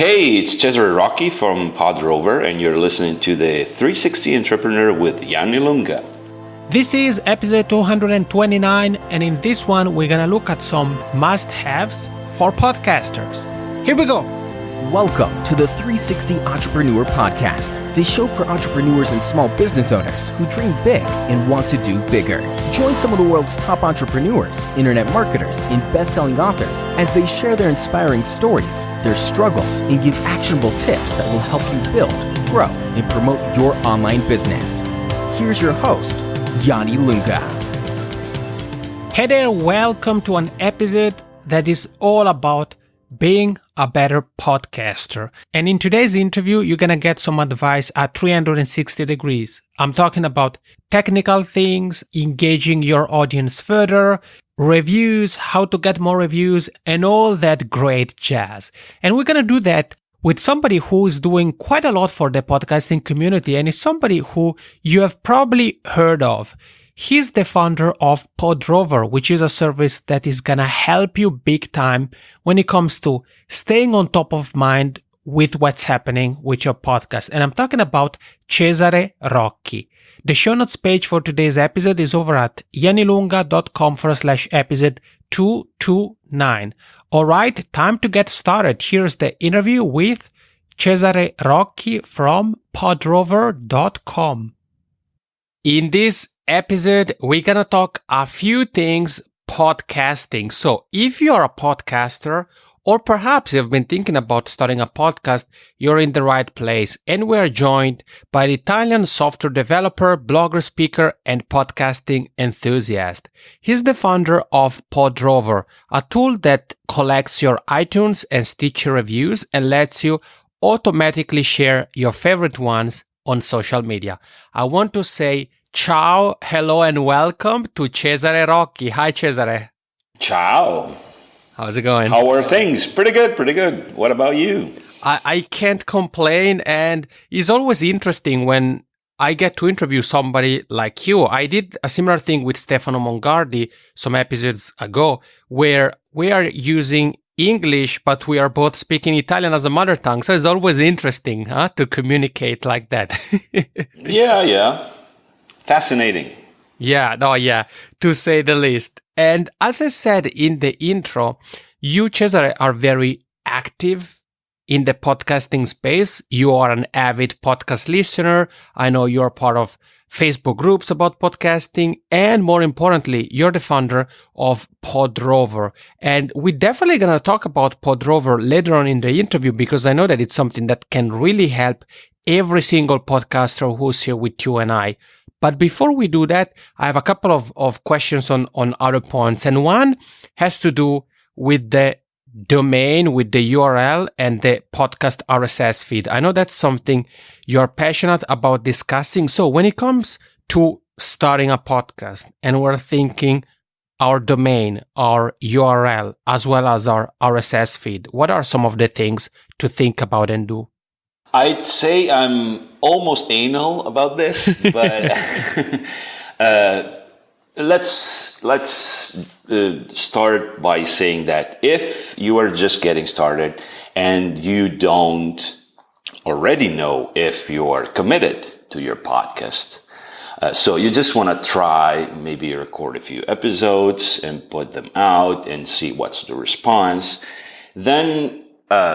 Hey, it's Cesare Rocchi from Podrover, and you're listening to the 360 Entrepreneur with Yanni Lunga. This is episode 229, and in this one, we're going to look at some must-haves for podcasters. Here we go. Welcome to the 360 Entrepreneur Podcast, the show for entrepreneurs and small business owners who dream big and want to do bigger. Join some of the world's top entrepreneurs, internet marketers, and best-selling authors as they share their inspiring stories, their struggles, and give actionable tips that will help you build, grow, and promote your online business. Here's your host, Yanni Lunga. Hey there, welcome to an episode that is all about being a better podcaster. And in today's interview, you're going to get some advice at 360 degrees. I'm talking about technical things, engaging your audience further, reviews, how to get more reviews, and all that great jazz. And we're going to do that with somebody who is doing quite a lot for the podcasting community, and is somebody who you have probably heard of. He's the founder of Podrover, which is a service that is going to help you big time when it comes to staying on top of mind with what's happening with your podcast. And I'm talking about Cesare Rocchi. The show notes page for today's episode is over at yannilunga.com/episode 229. All right, time to get started. Here's the interview with Cesare Rocchi from podrover.com. In this episode, we're gonna talk a few things podcasting. So if you're a podcaster, or perhaps you've been thinking about starting a podcast, you're in the right place. And we're joined by the Italian software developer, blogger, speaker, and podcasting enthusiast. He's the founder of Podrover, a tool that collects your iTunes and Stitcher reviews and lets you automatically share your favorite ones on social media. I want to say ciao, hello, and welcome to Cesare Rocchi. Hi, Cesare. Ciao. How's it going? How are things? Pretty good, pretty good. What about you? I can't complain, and it's always interesting when I get to interview somebody like you. I did a similar thing with Stefano Mongardi some episodes ago, where we are using English, but we are both speaking Italian as a mother tongue. So it's always interesting to communicate like that. Yeah. Fascinating. Yeah, to say the least. And as I said in the intro, you, Cesare, are very active in the podcasting space. You are an avid podcast listener. I know you're part of Facebook groups about podcasting. And more importantly, you're the founder of Podrover. And we're definitely going to talk about Podrover later on in the interview, because I know that it's something that can really help every single podcaster who's here with you and I. But before we do that, I have a couple of questions on other points. And one has to do with the domain, with the URL and the podcast RSS feed. I know that's something you're passionate about discussing. So when it comes to starting a podcast and we're thinking our domain, our URL, as well as our RSS feed, what are some of the things to think about and do? I'd say I'm almost anal about this, but let's start by saying that if you are just getting started and you don't already know if you are committed to your podcast, so you just want to try, maybe record a few episodes and put them out and see what's the response, then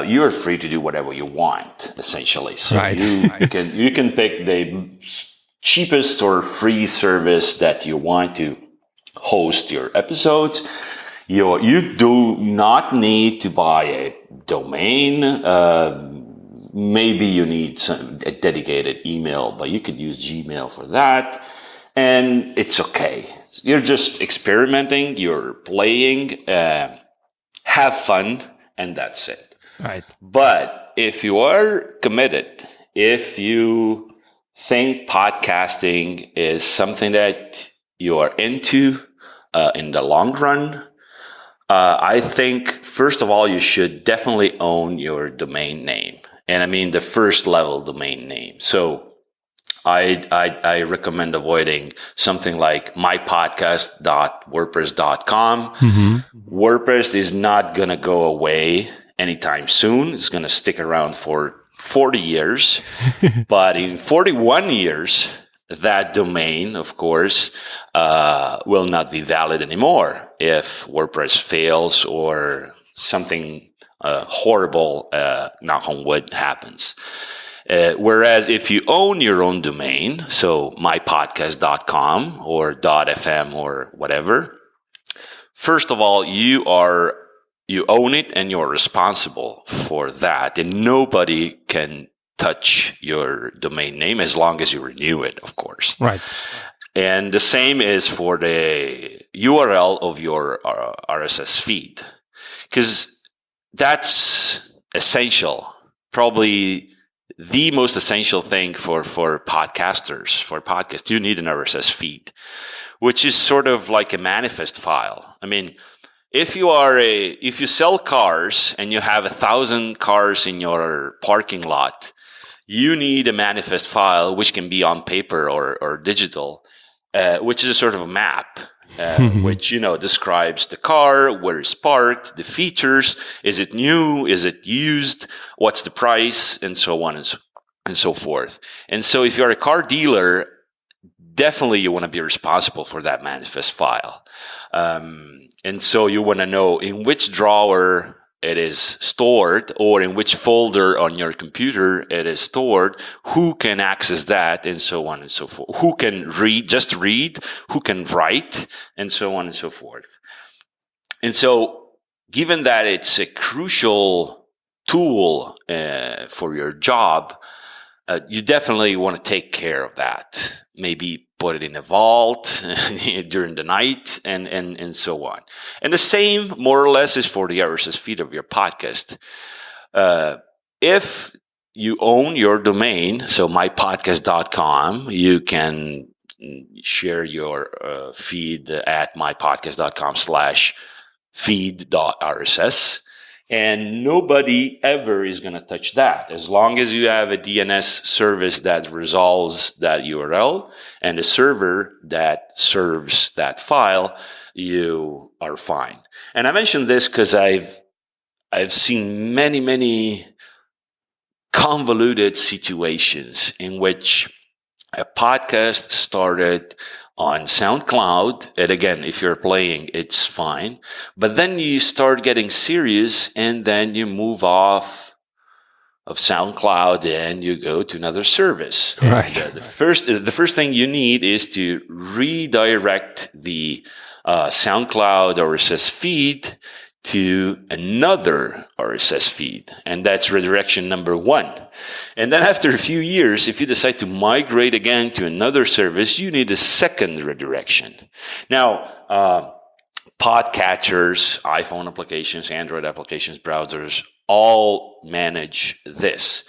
you're free to do whatever you want, essentially. So right. you can pick the cheapest or free service that you want to host your episodes. You do not need to buy a domain. Maybe you need a dedicated email, but you could use Gmail for that, and it's okay. You're just experimenting. You're playing. Have fun, and that's it. Right. But if you are committed, if you think podcasting is something that you are into in the long run, I think, first of all, you should definitely own your domain name. And I mean the first level domain name. So I recommend avoiding something like mypodcast.wordpress.com. Mm-hmm. WordPress is not going to go away anytime soon. It's going to stick around for 40 years. But in 41 years, that domain, of course, will not be valid anymore if WordPress fails or something horrible, knock on wood, happens. Whereas if you own your own domain, so mypodcast.com or .fm or whatever, first of all, you own it and you're responsible for that. And nobody can touch your domain name as long as you renew it, of course. Right. And the same is for the URL of your RSS feed, because that's essential. Probably the most essential thing for podcasters, for podcasts. You need an RSS feed, which is sort of like a manifest file. I mean, if you sell cars and you have 1,000 cars in your parking lot, you need a manifest file, which can be on paper or digital, which is a sort of a map, which, describes the car, where it's parked, the features, is it new, is it used, what's the price, and so on and so forth. And so if you're a car dealer, definitely you want to be responsible for that manifest file. And so you want to know in which drawer it is stored, or in which folder on your computer it is stored, who can access that, and so on and so forth. Who can read, who can write, and so on and so forth. And so given that it's a crucial tool for your job, you definitely want to take care of that. Maybe put it in a vault during the night, and so on. And the same, more or less, is for the RSS feed of your podcast. If you own your domain, so mypodcast.com, you can share your feed at mypodcast.com/feed.rss. And nobody ever is going to touch that. As long as you have a DNS service that resolves that URL and a server that serves that file, you are fine. And I mentioned this because I've seen many convoluted situations in which a podcast started on SoundCloud, and again, if you're playing, it's fine. But then you start getting serious, and then you move off of SoundCloud and you go to another service. Right. And, the first thing you need is to redirect the SoundCloud RSS feed to another RSS feed, and that's redirection number 1. And then after a few years, if you decide to migrate again to another service, you need a second redirection. Now, podcatchers, iPhone applications, Android applications, browsers, all manage this.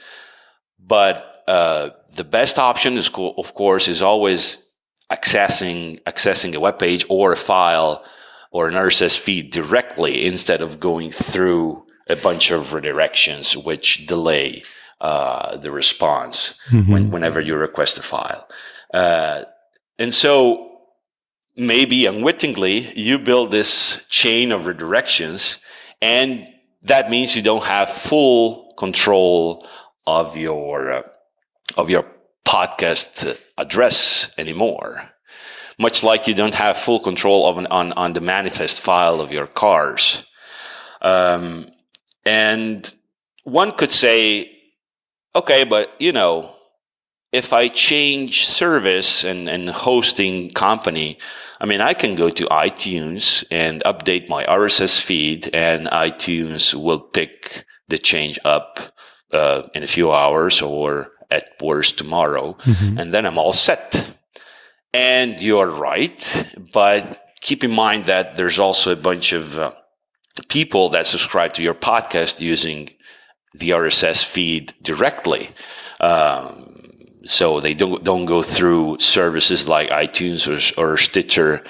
But the best option is, of course, is always accessing a web page or a file or an RSS feed directly, instead of going through a bunch of redirections which delay the response whenever you request a file. And so maybe unwittingly, you build this chain of redirections, and that means you don't have full control of your podcast address anymore. Much like you don't have full control on the manifest file of your cars. And one could say, okay, but if I change service and hosting company, I mean, I can go to iTunes and update my RSS feed, and iTunes will pick the change up in a few hours, or at worst tomorrow, and then I'm all set. And you're right, but keep in mind that there's also a bunch of people that subscribe to your podcast using the RSS feed directly. So they don't go through services like iTunes or Stitcher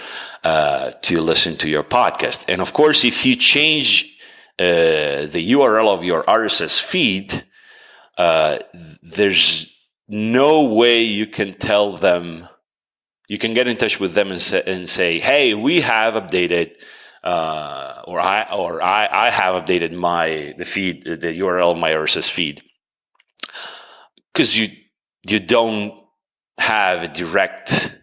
to listen to your podcast. And of course, if you change the URL of your RSS feed, there's no way you can tell them. You can get in touch with them and say, hey, we have updated I have updated the URL of my RSS feed, because you don't have a direct.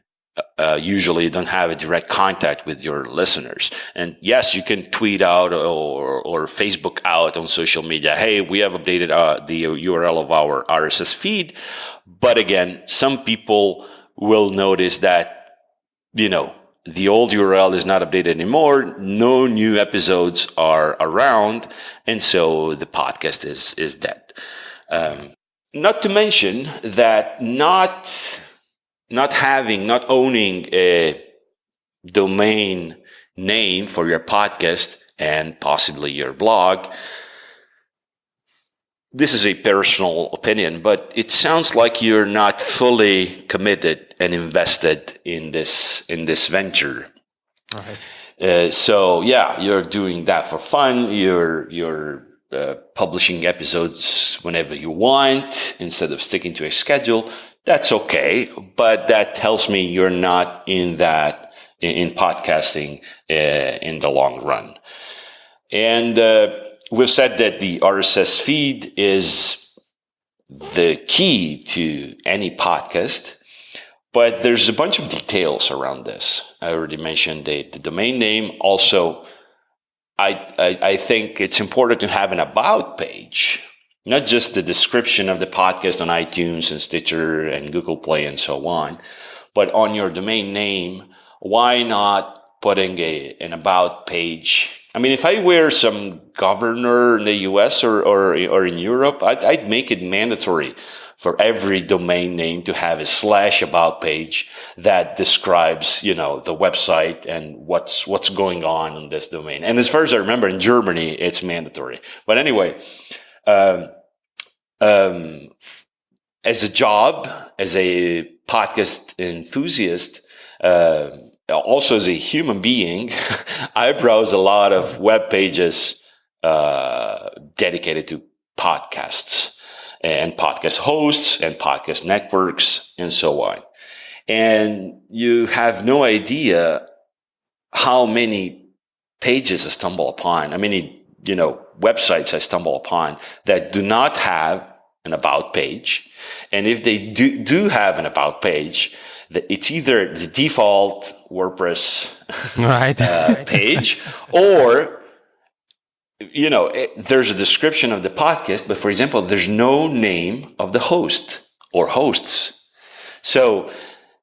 Usually you don't have a direct contact with your listeners. And yes, you can tweet out or Facebook out on social media, hey, we have updated the URL of our RSS feed. But again, some people will notice that, the old URL is not updated anymore. No new episodes are around. And so the podcast is dead. Not to mention that not owning a domain name for your podcast and possibly your blog. This is a personal opinion, but it sounds like you're not fully committed and invested in this venture. Right. So yeah, you're doing that for fun. You're publishing episodes whenever you want instead of sticking to a schedule. That's okay, but that tells me you're not in podcasting in the long run. And we've said that the RSS feed is the key to any podcast, but there's a bunch of details around this. I already mentioned the domain name. Also, I think it's important to have an about page. Not just the description of the podcast on iTunes and Stitcher and Google Play and so on, but on your domain name, why not putting an about page? I mean, if I were some governor in the US or in Europe, I'd make it mandatory for every domain name to have a /about page that describes, the website and what's going on this domain. And as far as I remember, in Germany, it's mandatory. But anyway, as a job, as a podcast enthusiast, also as a human being, I browse a lot of web pages dedicated to podcasts and podcast hosts and podcast networks and so on. And you have no idea how many pages I stumble upon, how many websites I stumble upon that do not have an about page. And if they do have an about page, it's either the default WordPress page, or there's a description of the podcast, but for example, there's no name of the host or hosts. So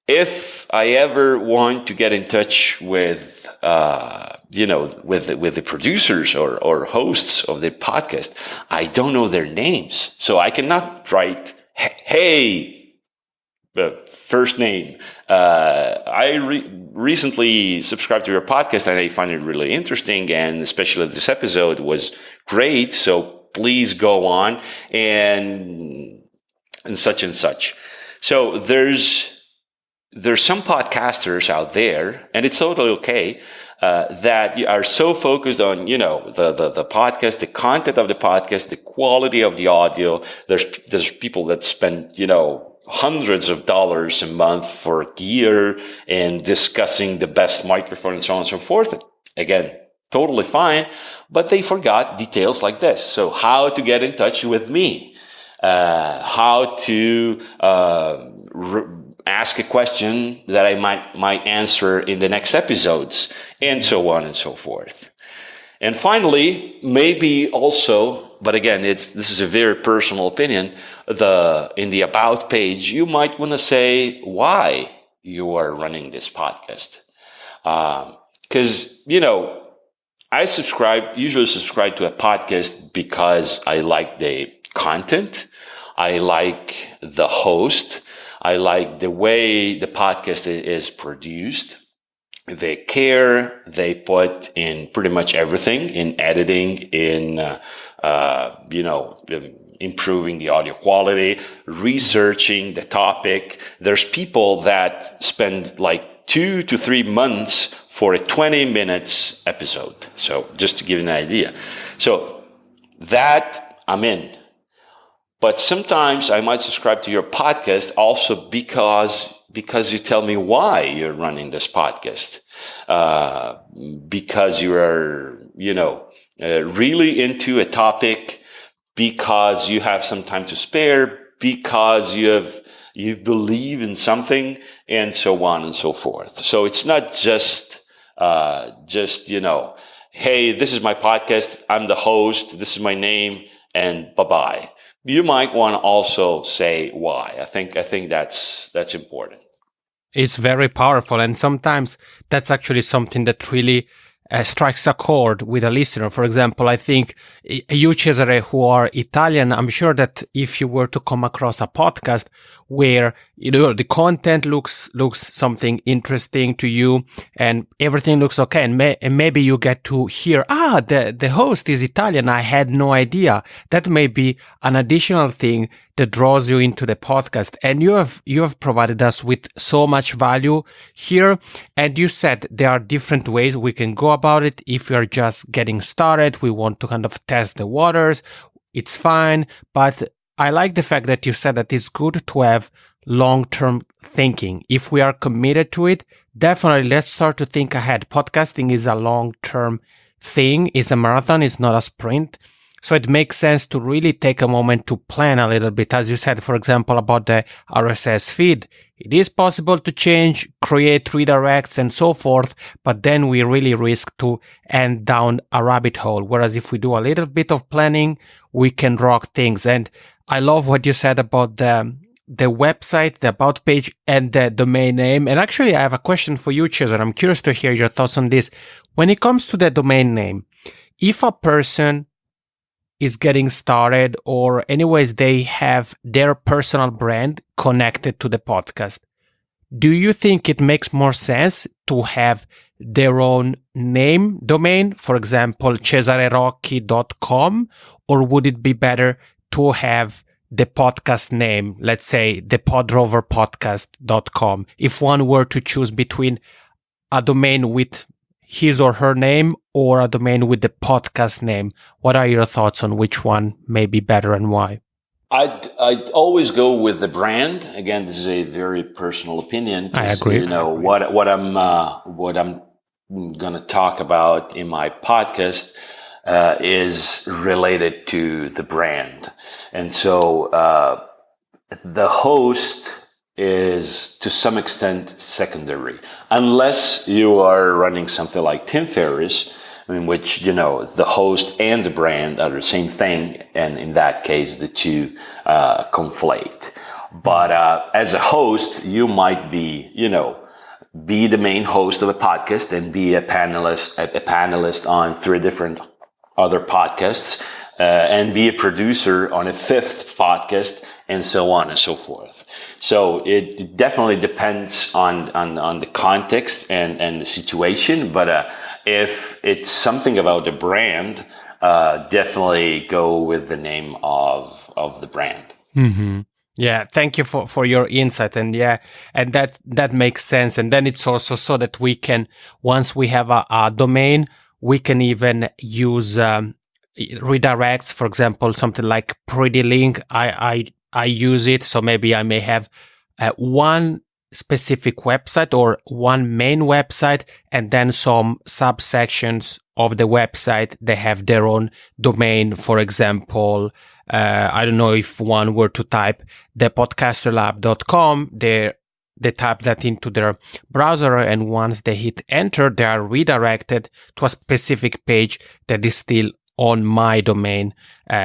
if I ever want to get in touch with with the producers or hosts of the podcast, I don't know their names. So I cannot write, hey, first name. I recently subscribed to your podcast and I find it really interesting, and especially this episode was great. So please go on and such and such. So there's some podcasters out there, and it's totally okay, that are so focused on, the podcast, the content of the podcast, the quality of the audio. There's people that spend, hundreds of dollars a month for gear and discussing the best microphone and so on and so forth. Again, totally fine, but they forgot details like this. So how to get in touch with me, how to ask a question that I might answer in the next episodes, and so on and so forth. And finally, maybe also, but again, this is a very personal opinion, in the about page, you might want to say why you are running this podcast. Because, I usually subscribe to a podcast because I like the content, I like the host, I like the way the podcast is produced. The care they put in pretty much everything, in editing, in improving the audio quality, researching the topic. There's people that spend like 2 to 3 months for a 20 minutes episode. So just to give you an idea. So that I'm in. But sometimes I might subscribe to your podcast also because because you tell me why you're running this podcast. Because you are, really into a topic, because you have some time to spare, because you believe in something, and so on and so forth. So it's not just hey, this is my podcast, I'm the host, this is my name, and bye-bye. You might want to also say why. I think that's important. It's very powerful, and sometimes that's actually something that really strikes a chord with a listener. For example, I think you, Cesare, who are Italian, I'm sure that if you were to come across a podcast where the content looks something interesting to you and everything looks okay, and maybe you get to hear, the host is Italian, I had no idea. That may be an additional thing that draws you into the podcast. And you have provided us with so much value here. And you said there are different ways we can go about it. If we are just getting started, we want to kind of test the waters, it's fine. But I like the fact that you said that it's good to have long-term thinking. If we are committed to it, definitely let's start to think ahead. Podcasting is a long-term thing. It's a marathon. It's not a sprint. So it makes sense to really take a moment to plan a little bit. As you said, for example, about the RSS feed, it is possible to change, create redirects and so forth, but then we really risk to end down a rabbit hole. Whereas if we do a little bit of planning, we can rock things. And I love what you said about the website, the about page, and the domain name. And actually, I have a question for you, Cesare. I'm curious to hear your thoughts on this. When it comes to the domain name, if a person is getting started, or anyways, they have their personal brand connected to the podcast, do you think it makes more sense to have their own name domain, for example, CesareRocchi.com, or would it be better to have the podcast name, let's say the Podroverpodcast.com, if one were to choose between a domain with his or her name or a domain with the podcast name? What are your thoughts on which one may be better and why? I'd always go with the brand. Again, this is a very personal opinion. I agree. What I'm going to talk about in my podcast is related to the brand, and so the host is to some extent secondary, unless you are running something like Tim Ferriss, in which the host and the brand are the same thing, and in that case the two conflate. But as a host, you might be the main host of a podcast and be a panelist on 3 different other podcasts, and be a producer on a 5th podcast, and so on and so forth. So it definitely depends on the context and the situation. But if it's something about the brand, definitely go with the name of the brand. Mm-hmm. Yeah, thank you for your insight. And and that makes sense. And then it's also so that we can, once we have a domain, we can even use redirects. For example, something like Pretty Link. I use it, so maybe I may have one specific website or one main website, and then some subsections of the website, they have their own domain. For example, I don't know, if one were to type thepodcasterlab.com, they type that into their browser, and once they hit enter, they are redirected to a specific page that is still on my domain,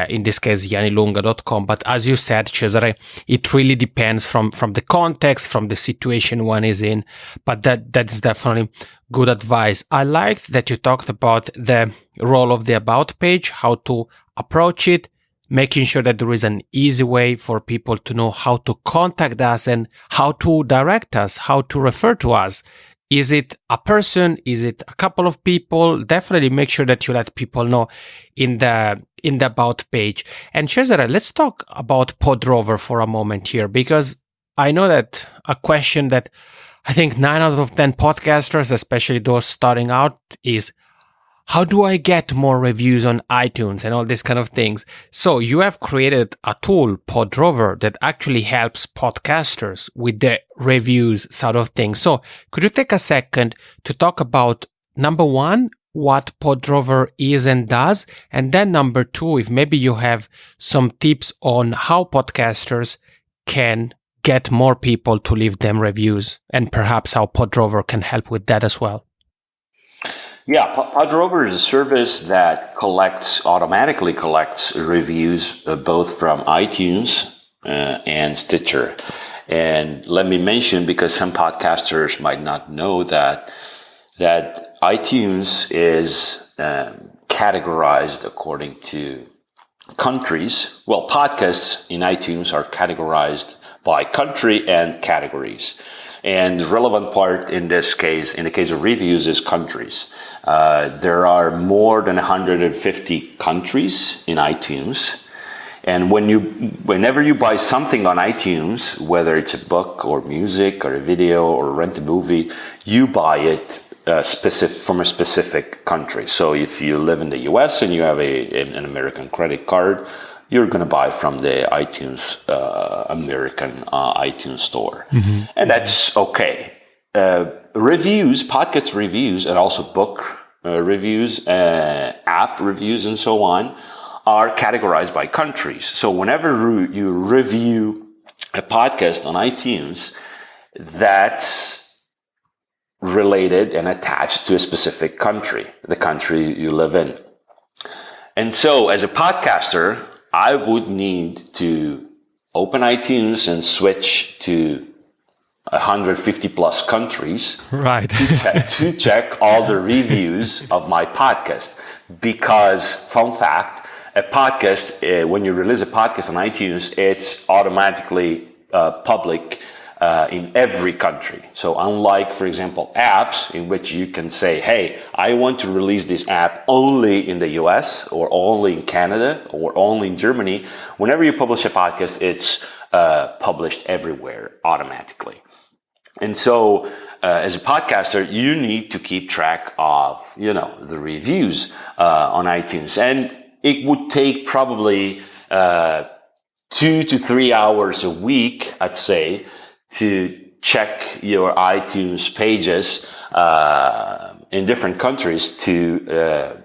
in this case, yanilunga.com. But as you said, Cesare, it really depends from the context, from the situation one is in. But that's definitely good advice. I liked that you talked about the role of the about page, how to approach it, making sure that there is an easy way for people to know how to contact us and how to direct us, how to refer to us. Is it a person? Is it a couple of people? Definitely make sure that you let people know in the about page. And Cesare, let's talk about Podrover for a moment here, because I know that a question that I think 9 out of 10 podcasters, especially those starting out, is how do I get more reviews on iTunes and all these kind of things? So you have created a tool, Podrover, that actually helps podcasters with the reviews side of things. So could you take a second to talk about, number one, what Podrover is and does, and then number two, if maybe you have some tips on how podcasters can get more people to leave them reviews, and perhaps how Podrover can help with that as well. Yeah, Podrover is a service that automatically collects reviews both from iTunes and Stitcher. And let me mention, because some podcasters might not know that iTunes is categorized according to countries. Well, podcasts in iTunes are categorized by country and categories. And the relevant part in this case, in the case of reviews, is countries. There are more than 150 countries in iTunes. And whenever you buy something on iTunes, whether it's a book or music or a video or rent a movie, you buy it from a specific country. So if you live in the US and you have an American credit card, you're going to buy from the iTunes, American iTunes store. Mm-hmm. And that's okay. Podcast reviews, and also book reviews, app reviews, and so on, are categorized by countries. So whenever you review a podcast on iTunes, that's related and attached to a specific country, the country you live in. And so as a podcaster, I would need to open iTunes and switch to 150 plus countries, right, to check all the reviews of my podcast. Because, fun fact, a podcast, when you release a podcast on iTunes, it's automatically public in every country. So unlike, for example, apps in which you can say, hey, I want to release this app only in the US or only in Canada or only in Germany, whenever you publish a podcast, it's published everywhere automatically. And so as a podcaster, you need to keep track of, the reviews on iTunes. And it would take probably 2 to 3 hours a week, I'd say, to check your iTunes pages in different countries to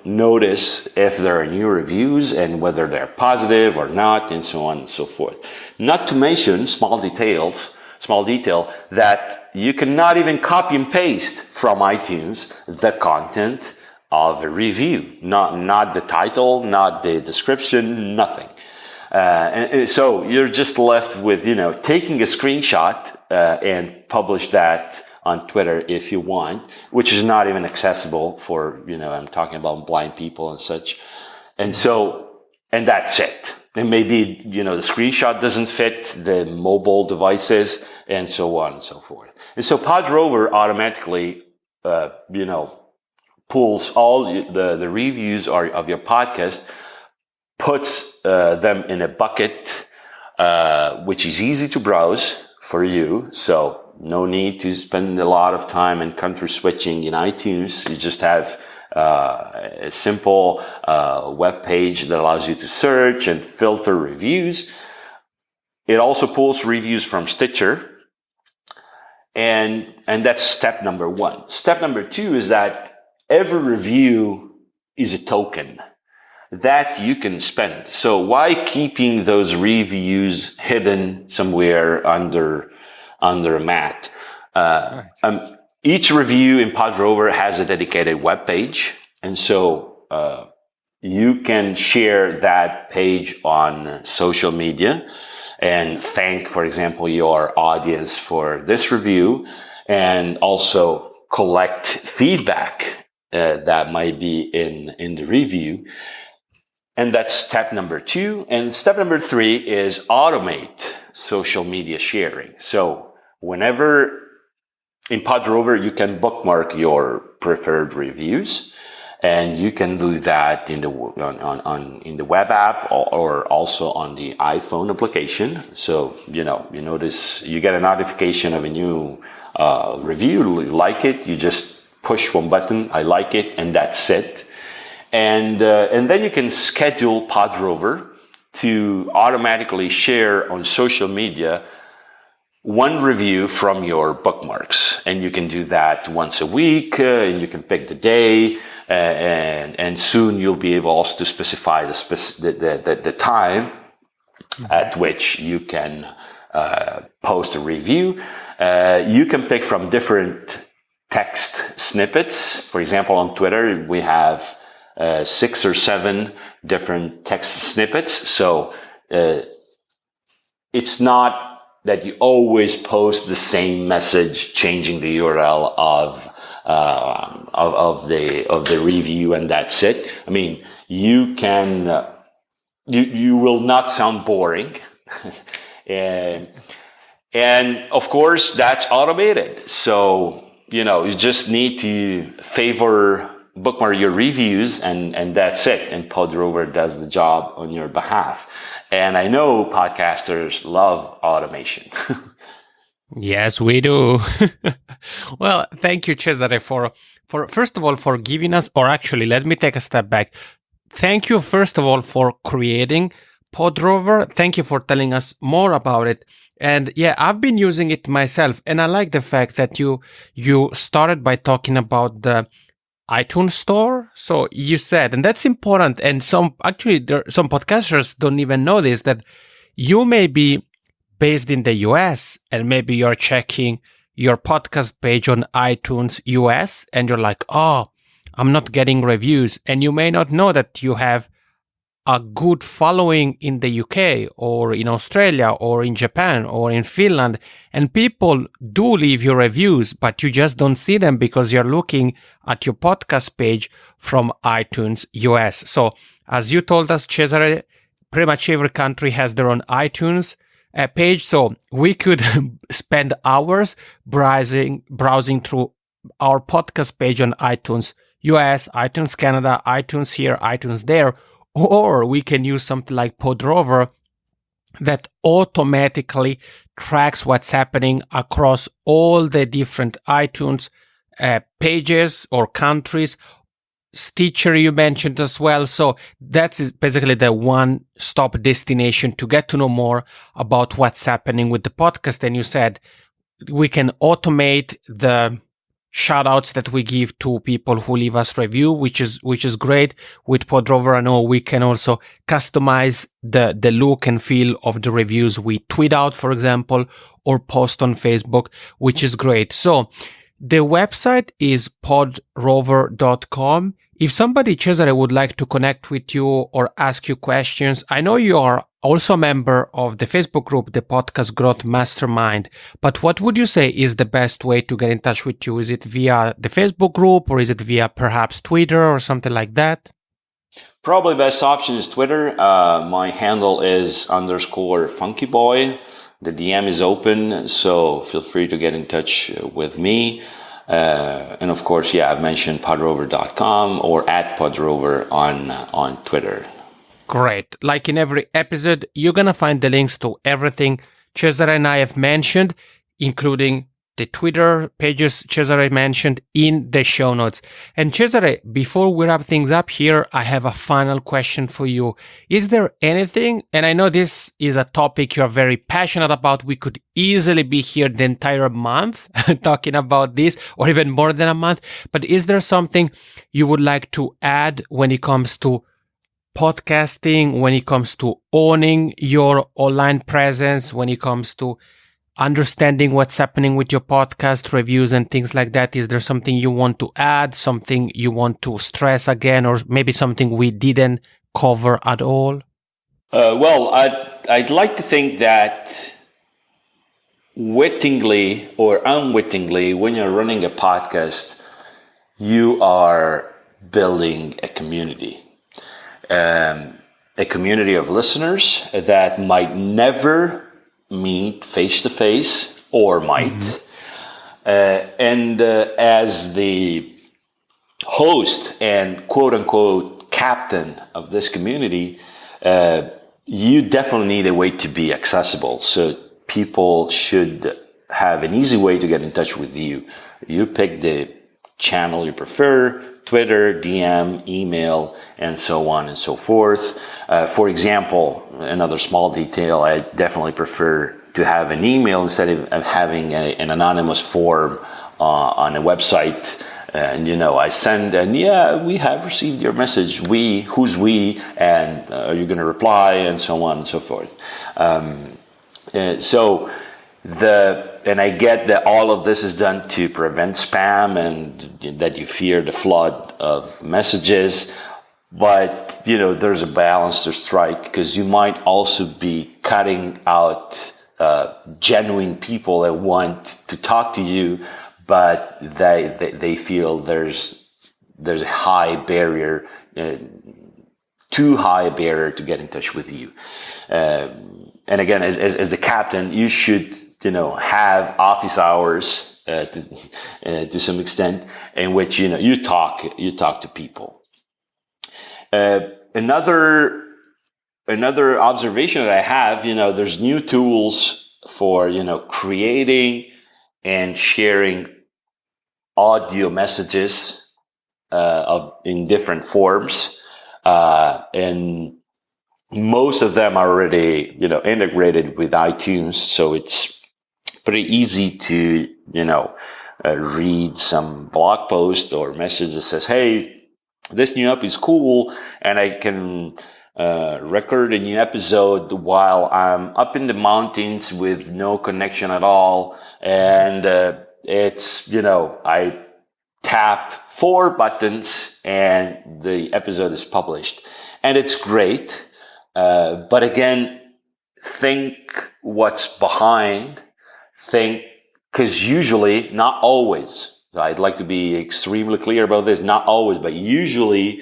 notice if there are new reviews and whether they're positive or not, and so on and so forth. Not to mention small detail that you cannot even copy and paste from iTunes the content of a review, not the title, not the description, nothing. And so you're just left with, taking a screenshot and publish that on Twitter if you want, which is not even accessible for, I'm talking about blind people and such. And that's it. And maybe, the screenshot doesn't fit the mobile devices and so on and so forth. And so Podrover automatically, pulls all the reviews of your podcast, puts them in a bucket, which is easy to browse for you. So no need to spend a lot of time in country switching in iTunes. You just have a simple web page that allows you to search and filter reviews. It also pulls reviews from Stitcher. And that's step number one. Step number two is that every review is a token that you can spend. So why keeping those reviews hidden somewhere under a mat? Each review in Podrover has a dedicated web page, and so you can share that page on social media and thank, for example, your audience for this review, and also collect feedback that might be in the review. And that's step number two. And step number three is automate social media sharing. So whenever in Podrover, you can bookmark your preferred reviews, and you can do that in the web app or also on the iPhone application. So you notice you get a notification of a new review, you like it, you just push one button, I like it, and that's it. And then you can schedule Podrover to automatically share on social media one review from your bookmarks. And you can do that once a week, and you can pick the day, and soon you'll be able also to specify the time at which you can post a review. You can pick from different text snippets. For example, on Twitter, we have 6 or 7 different text snippets. So it's not that you always post the same message, changing the URL of the review, and that's it. I mean, you can you will not sound boring, and of course that's automated. So you just need to bookmark your reviews, and that's it. And Podrover does the job on your behalf. And I know podcasters love automation. Yes, we do. Well, thank you, Cesare, for first of all, for giving us, or actually, let me take a step back. Thank you, first of all, for creating Podrover. Thank you for telling us more about it. And yeah, I've been using it myself, and I like the fact that you started by talking about the iTunes store. So you said, and that's important. And some podcasters don't even know this, that you may be based in the US and maybe you're checking your podcast page on iTunes US and you're like, oh, I'm not getting reviews. And you may not know that you have a good following in the UK or in Australia or in Japan or in Finland, and people do leave you reviews, but you just don't see them because you're looking at your podcast page from iTunes US. So as you told us, Cesare, pretty much every country has their own iTunes page. So we could spend hours browsing through our podcast page on iTunes US, iTunes Canada, iTunes here, iTunes there. Or we can use something like Podrover that automatically tracks what's happening across all the different iTunes pages or countries. Stitcher you mentioned as well. So that's basically the one-stop destination to get to know more about what's happening with the podcast. And you said we can automate the shout-outs that we give to people who leave us review, which is great. With Podrover, I know we can also customize the look and feel of the reviews we tweet out, for example, or post on Facebook, which is great. So the website is podrover.com. If somebody, Cesare, would like to connect with you or ask you questions, I know you are also a member of the Facebook group, the Podcast Growth Mastermind. But what would you say is the best way to get in touch with you? Is it via the Facebook group, or is it via perhaps Twitter or something like that? Probably the best option is Twitter. My handle is _funkyboy. The DM is open, so feel free to get in touch with me. And of course, I've mentioned podrover.com or @podrover on Twitter. Great. Like in every episode, you're going to find the links to everything Cesare and I have mentioned, including the Twitter pages Cesare mentioned, in the show notes. And Cesare, before we wrap things up here, I have a final question for you. Is there anything, and I know this is a topic you're very passionate about, we could easily be here the entire month talking about this, or even more than a month, but is there something you would like to add when it comes to podcasting, when it comes to owning your online presence, when it comes to understanding what's happening with your podcast reviews and things like that? Is there something you want to add, something you want to stress again, or maybe something we didn't cover at all? Well, I'd like to think that wittingly or unwittingly, when you're running a podcast, you are building a community. A community of listeners that might never meet face to face, or might. And as the host and quote unquote captain of this community, you definitely need a way to be accessible. So people should have an easy way to get in touch with you. You pick the channel you prefer, Twitter, DM, email, and so on and so forth. For example, another small detail, I definitely prefer to have an email instead of having an anonymous form on a website. And, I send, and we have received your message. Who's we? And are you going to reply? And so on and so forth. And I get that all of this is done to prevent spam and that you fear the flood of messages. But, there's a balance to strike, because you might also be cutting out genuine people that want to talk to you, but they feel there's a high barrier, too high a barrier to get in touch with you. And again, as the captain, you should have office hours to some extent, in which you talk to people. Another observation that I have, there's new tools for creating and sharing audio messages in different forms, and most of them are already integrated with iTunes, so it's pretty easy to read some blog post or message that says, hey, this new app is cool, and I can record a new episode while I'm up in the mountains with no connection at all, and it's I tap 4 buttons and the episode is published, and it's great. But again, think what's behind. Because usually, not always, I'd like to be extremely clear about this, not always, but usually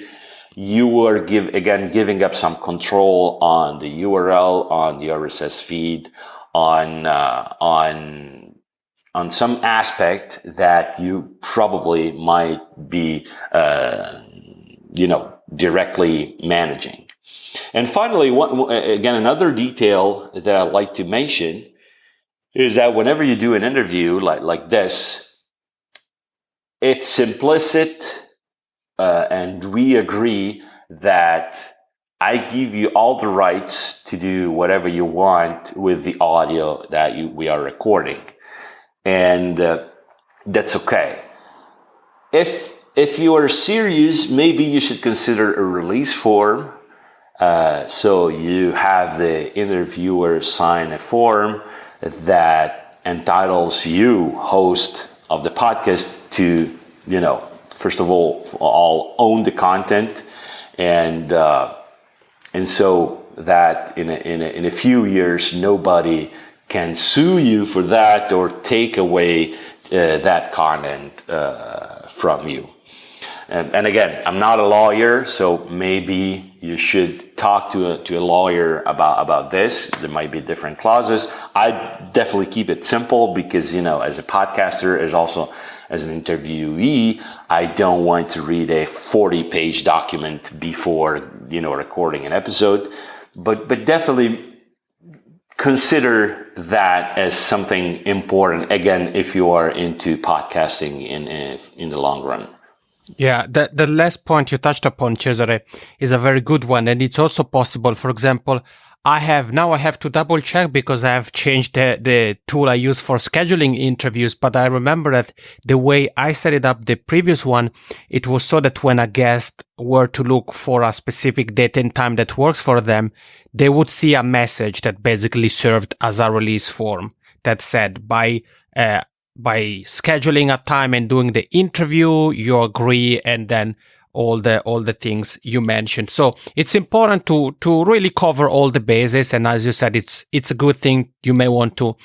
you are giving up some control on the URL, on the RSS feed, on some aspect that you probably might be, directly managing. And finally, another detail that I'd like to mention is that whenever you do an interview like this, it's implicit, and we agree that I give you all the rights to do whatever you want with the audio that we are recording, and that's okay. If you are serious, maybe you should consider a release form. So you have the interviewer sign a form that entitles you, host of the podcast, to, first of all own the content, and so that in a few years nobody can sue you for that or take away that content from you. And again, I'm not a lawyer, so maybe you should talk to a lawyer about this. There might be different clauses. I definitely keep it simple because, as a podcaster, as also as an interviewee, I don't want to read a 40-page document before, recording an episode. But definitely consider that as something important, again, if you are into podcasting in the long run. Yeah, the last point you touched upon, Cesare, is a very good one. And it's also possible, for example, I have to double check because I have changed the tool I use for scheduling interviews. But I remember that the way I set it up, the previous one, it was so that when a guest were to look for a specific date and time that works for them, they would see a message that basically served as a release form that said by scheduling a time and doing the interview, you agree, and then all the things you mentioned. So it's important to really cover all the bases. And as you said, it's a good thing. You may want to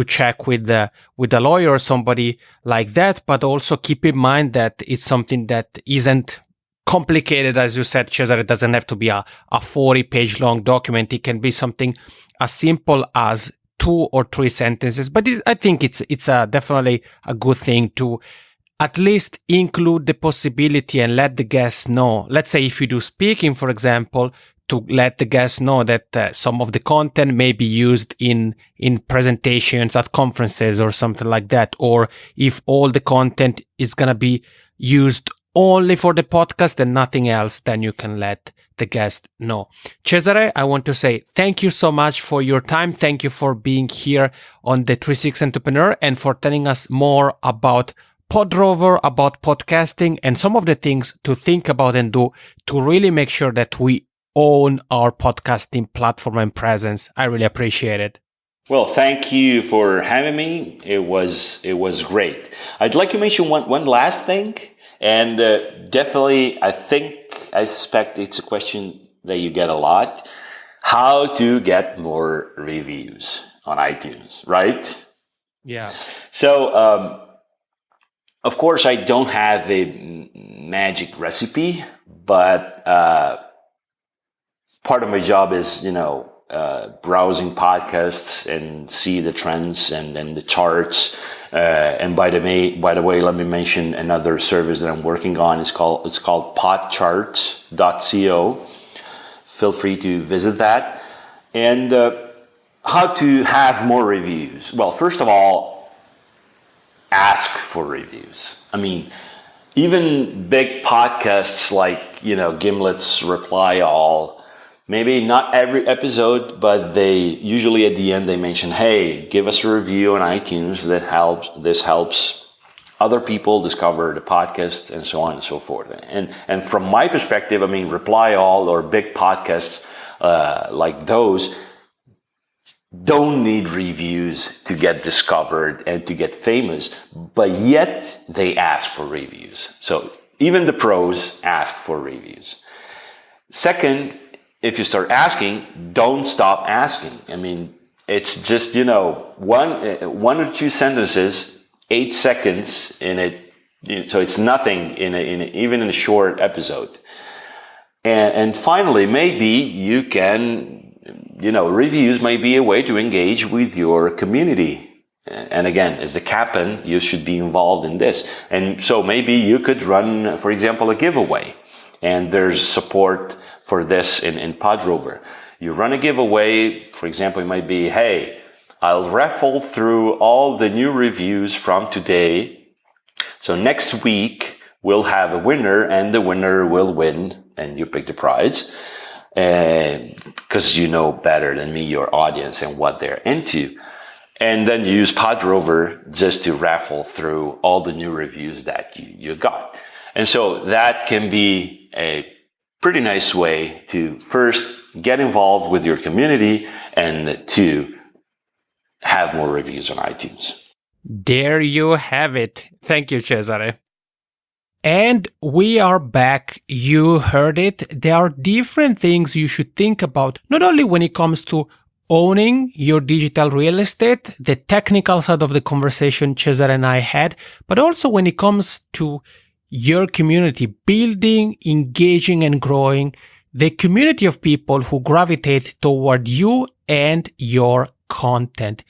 check with a lawyer or somebody like that, but also keep in mind that it's something that isn't complicated. As you said, Cesare, it doesn't have to be a 40-page long document. It can be something as simple as 2 or 3 sentences, but I think it's definitely a good thing to at least include the possibility and let the guests know. Let's say if you do speaking, for example, to let the guests know that some of the content may be used in presentations at conferences or something like that, or if all the content is going to be used only for the podcast and nothing else, then you can let the guest know. Cesare, I want to say thank you so much for your time. Thank you for being here on the 360 Entrepreneur and for telling us more about Podrover, about podcasting, and some of the things to think about and do to really make sure that we own our podcasting platform and presence. I really appreciate it. Well, thank you for having me. It was great. I'd like to mention one last thing, and definitely, I suspect it's a question that you get a lot: how to get more reviews on iTunes, right? Yeah. So, of course, I don't have a magic recipe, but part of my job is, browsing podcasts and see the trends and the charts. And by the way, let me mention another service that I'm working on. It's called podcharts.co. Feel free to visit that. And how to have more reviews? Well, first of all, ask for reviews. I mean, even big podcasts like, Gimlet's Reply All, maybe not every episode, but they usually at the end they mention, hey, give us a review on iTunes. This helps other people discover the podcast, and so on and so forth. And from my perspective, I mean, Reply All or big podcasts like those don't need reviews to get discovered and to get famous, but yet they ask for reviews. So even the pros ask for reviews. Second, if you start asking, don't stop asking. I mean, it's just, one or two sentences, 8 seconds in it. So it's nothing even in a short episode. And finally, maybe you can, reviews may be a way to engage with your community. And again, as the captain, you should be involved in this. And so maybe you could run, for example, a giveaway. And there's support for this in Podrover. You run a giveaway, for example, it might be, hey, I'll raffle through all the new reviews from today. So next week, we'll have a winner, and the winner will win, and you pick the prize. Because you know better than me your audience and what they're into. And then you use Podrover just to raffle through all the new reviews that you got. And so that can be a pretty nice way to first get involved with your community and to have more reviews on iTunes. There you have it. Thank you, Cesare. And we are back. You heard it. There are different things you should think about, not only when it comes to owning your digital real estate, the technical side of the conversation Cesare and I had, but also when it comes to your community, building, engaging, and growing the community of people who gravitate toward you and your content.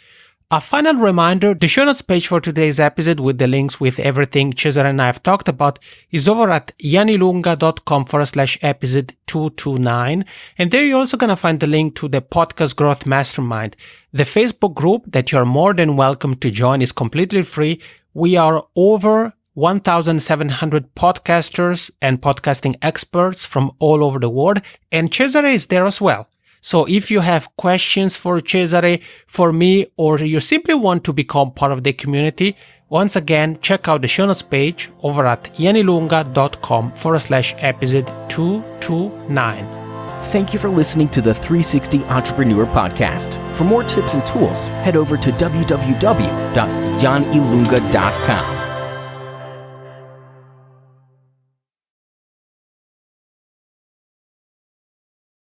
A final reminder, the show notes page for today's episode with the links with everything Cesare and I have talked about is over at yanilunga.com/episode 229. And there you're also going to find the link to the Podcast Growth Mastermind. The Facebook group that you're more than welcome to join is completely free. We are over 1,700 podcasters and podcasting experts from all over the world. And Cesare is there as well. So if you have questions for Cesare, for me, or you simply want to become part of the community, once again, check out the show notes page over at yanilunga.com/episode 229. Thank you for listening to the 360 Entrepreneur Podcast. For more tips and tools, head over to www.yanilunga.com.